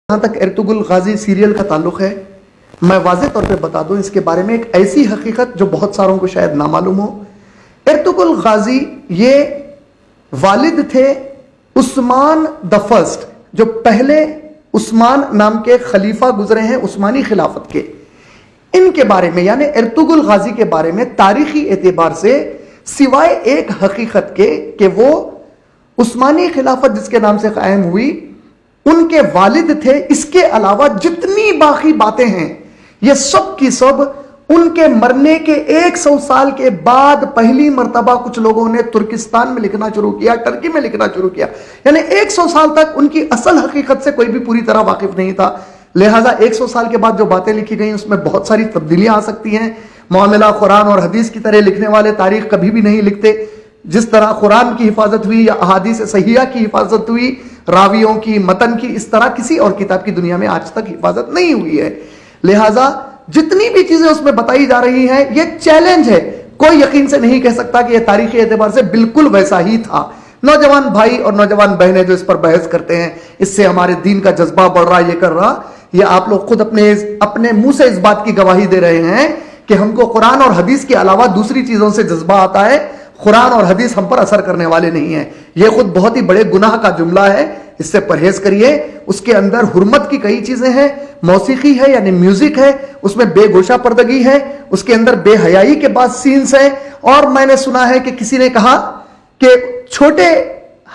جہاں تک Ertugrul Ghazi serial کا تعلق ہے، میں واضح طور پہ بتا دوں اس کے بارے میں ایک ایسی حقیقت جو بہت ساروں کو شاید نہ معلوم ہو۔ ارطغرل غازی یہ والد تھے عثمان دا فرسٹ، جو پہلے عثمان نام کے خلیفہ گزرے ہیں عثمانی خلافت کے، ان کے بارے میں یعنی ارطغرل غازی کے بارے میں تاریخی اعتبار سے سوائے ایک حقیقت کے کہ وہ عثمانی خلافت جس کے نام سے قائم ہوئی ان کے والد تھے، اس کے علاوہ جتنی باقی باتیں ہیں یہ سب کی سب ان کے مرنے کے 100 سال کے بعد پہلی مرتبہ کچھ لوگوں نے ترکستان میں لکھنا شروع کیا، ٹرکی میں لکھنا شروع کیا، یعنی 100 سال تک ان کی اصل حقیقت سے کوئی بھی پوری طرح واقف نہیں تھا۔ لہٰذا 100 سال کے بعد جو باتیں لکھی گئیں اس میں بہت ساری تبدیلیاں آ سکتی ہیں۔ معاملہ قرآن اور حدیث کی طرح لکھنے والے تاریخ کبھی بھی نہیں لکھتے۔ جس طرح قرآن کی حفاظت ہوئی یا احادیث صحیحہ کی حفاظت ہوئی، راویوں کی، متن کی، اس طرح کسی اور کتاب کی دنیا میں آج تک حفاظت نہیں ہوئی ہے۔ لہٰذا جتنی بھی چیزیں اس میں بتائی جا رہی ہیں یہ چیلنج ہے، کوئی یقین سے نہیں کہہ سکتا کہ یہ تاریخی اعتبار سے بالکل ویسا ہی تھا۔ نوجوان بھائی اور نوجوان بہنیں جو اس پر بحث کرتے ہیں اس سے ہمارے دین کا جذبہ بڑھ رہا، یہ کر رہا، یہ آپ لوگ خود اپنے منہ سے اس بات کی گواہی دے رہے ہیں کہ ہم کو قرآن اور حدیث کے علاوہ دوسری چیزوں سے جذبہ آتا ہے، قرآن اور حدیث ہم پر اثر کرنے والے نہیں ہیں۔ یہ خود بہت ہی بڑے گناہ کا جملہ ہے، اس سے پرہیز کریے۔ اس کے اندر حرمت کی کئی چیزیں ہیں، موسیقی ہے یعنی میوزک ہے، اس میں بے گوشہ پردگی ہے، اس کے اندر بے حیائی کے بعد سینس ہیں، اور میں نے سنا ہے کہ کسی نے کہا کہ چھوٹے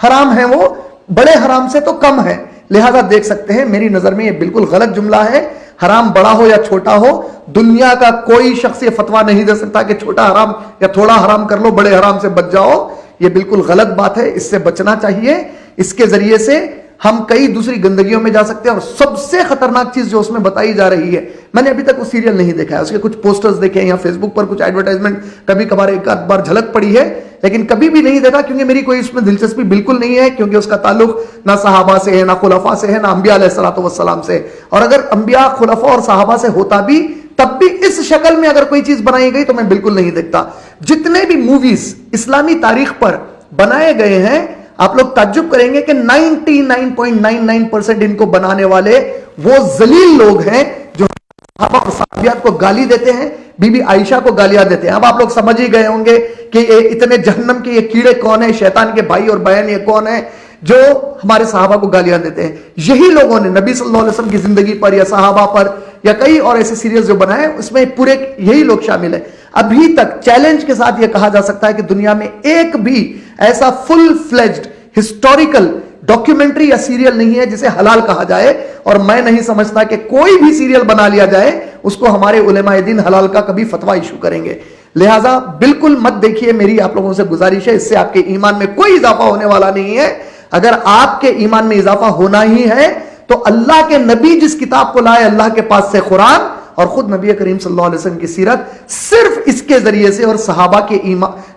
حرام ہیں وہ بڑے حرام سے تو کم ہے۔ لہذا دیکھ سکتے ہیں میری نظر میں یہ بالکل غلط جملہ ہے۔ حرام بڑا ہو یا چھوٹا ہو، دنیا کا کوئی شخص یہ فتویٰ نہیں دے سکتا کہ چھوٹا حرام یا تھوڑا حرام کر لو، بڑے حرام سے بچ جاؤ۔ یہ بالکل غلط بات ہے، اس سے بچنا چاہیے۔ اس کے ذریعے سے ہم کئی دوسری گندگیوں میں جا سکتے ہیں، اور سب سے خطرناک چیز جو اس میں بتائی جا رہی ہے، میں نے ابھی تک وہ سیریل نہیں دیکھا ہے، اس کے کچھ پوسٹرز دیکھے ہیں یا فیس بک پر کچھ ایڈورٹائزمنٹ کبھی کبھار ایک آدھ بار جھلک پڑی ہے، لیکن کبھی بھی نہیں دیکھا کیونکہ میری کوئی اس میں دلچسپی بالکل نہیں ہے، کیونکہ اس کا تعلق نہ صحابہ سے ہے، نہ خلفاء سے ہے، نہ انبیاء علیہ الصلوۃ والسلام سے۔ اور اگر انبیاء، خلفاء اور صحابہ سے ہوتا بھی تب بھی اس شکل میں اگر کوئی چیز بنائی گئی تو میں بالکل نہیں دیکھتا۔ جتنے بھی موویز اسلامی تاریخ پر بنائے گئے ہیں، آپ لوگ تعجب کریں گے کہ 99.99% ان کو بنانے والے وہ ذلیل لوگ ہیں جو صحابہ اور صحابیات کو گالی دیتے ہیں، بی بی عائشہ کو گالیاں دیتے ہیں۔ اب آپ لوگ سمجھ ہی گئے ہوں گے کہ یہ اتنے جہنم کے یہ کیڑے کون ہیں، شیطان کے بھائی اور بہن یہ کون ہیں جو ہمارے صحابہ کو گالیاں دیتے ہیں۔ یہی لوگوں نے نبی صلی اللہ علیہ وسلم کی زندگی پر یا صحابہ پر یا کئی اور ایسے سیریز جو بنائے اس میں پورے یہی لوگ شامل ہیں۔ ابھی تک چیلنج کے ساتھ یہ کہا جا سکتا ہے کہ دنیا میں ایک بھی ایسا فل فلیجڈ ہسٹوریکل ڈاکیومنٹری یا سیریل نہیں ہے جسے حلال کہا جائے، اور میں نہیں سمجھتا کہ کوئی بھی سیریل بنا لیا جائے اس کو ہمارے علماء دین حلال کا کبھی فتویٰ ایشو کریں گے۔ لہٰذا بالکل مت دیکھیے، میری آپ لوگوں سے گزارش ہے، اس سے آپ کے ایمان میں کوئی اضافہ ہونے والا نہیں ہے۔ اگر آپ کے ایمان میں اضافہ ہونا ہی ہے تو اللہ کے نبی جس کتاب کو لائے اللہ کے پاس سے، قرآن، اور خود نبی کریم صلی اللہ علیہ وسلم کی سیرت، صرف اس کے ذریعے سے اور صحابہ کے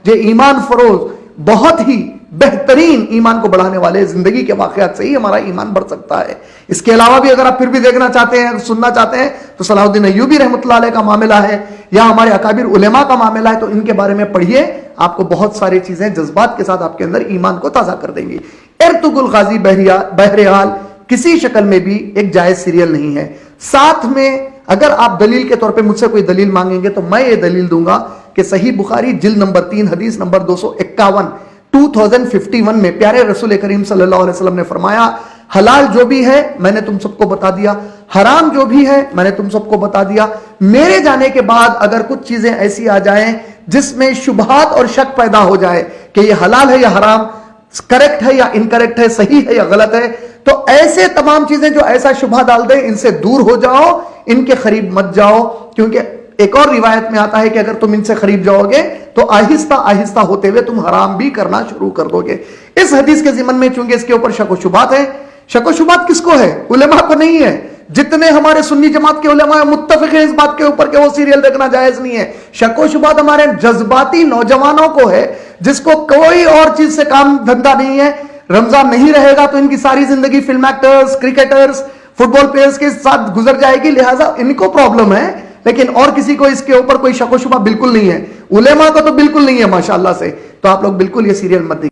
ایمان فروز بہت ہی بہترین ایمان کو بڑھانے والے زندگی کے واقعات سے ہی ہمارا ایمان بڑھ سکتا ہے۔ اس کے علاوہ بھی اگر آپ پھر بھی دیکھنا چاہتے ہیں، سننا چاہتے ہیں، تو صلاح الدین ایوبی رحمۃ اللہ علیہ کا معاملہ ہے یا ہمارے اکابر علماء کا معاملہ ہے، تو ان کے بارے میں پڑھیے، آپ کو بہت ساری چیزیں جذبات کے ساتھ آپ کے اندر ایمان کو تازہ کر دیں گی۔ ارطغرل غازی بہرحال کسی شکل میں بھی ایک جائز سیریل نہیں ہے۔ ساتھ میں اگر آپ دلیل کے طور پہ مجھ سے کوئی دلیل مانگیں گے تو میں یہ دلیل دوں گا کہ صحیح بخاری جلد نمبر 3 حدیث نمبر 251 2051 میں پیارے رسول کریم صلی اللہ علیہ وسلم نے فرمایا، حلال جو بھی ہے میں نے تم سب کو بتا دیا، حرام جو بھی ہے میں نے تم سب کو بتا دیا۔ میرے جانے کے بعد اگر کچھ چیزیں ایسی آ جائیں جس میں شبہات اور شک پیدا ہو جائے کہ یہ حلال ہے یا حرام، کریکٹ ہے یا انکریکٹ ہے، صحیح ہے یا غلط ہے، تو ایسے تمام چیزیں جو ایسا شبہ ڈال دیں ان سے دور ہو جاؤ، ان کے قریب مت جاؤ، کیونکہ ایک اور روایت میں آتا ہے کہ اگر تم ان سے قریب جاؤ گے تو آہستہ آہستہ ہوتے ہوئے تم حرام بھی کرنا شروع کر دو گے۔ اس حدیث کے ضمن میں چونکہ اس کے اوپر شک و شبہات ہیں، شک و شبہات کس کو ہے؟ علماء کو نہیں ہے۔ جتنے ہمارے سنی جماعت کے علماء متفق ہیں اس بات کے اوپر کہ وہ سیریل دیکھنا جائز نہیں ہے۔ شک و شبہات ہمارے جذباتی نوجوانوں کو ہے جس کو کوئی اور چیز سے کام دھندا نہیں ہے۔ رمضان نہیں رہے گا تو ان کی ساری زندگی فلم ایکٹرز، کرکٹرز، فٹ بال پلیئرز کے ساتھ گزر جائے گی، لہٰذا ان کو پرابلم ہے، لیکن اور کسی کو اس کے اوپر کوئی شک و شبہ بالکل نہیں ہے۔ علماء کو تو بالکل نہیں ہے ماشاءاللہ سے، تو آپ لوگ بالکل یہ سیریل مت دیکھیے۔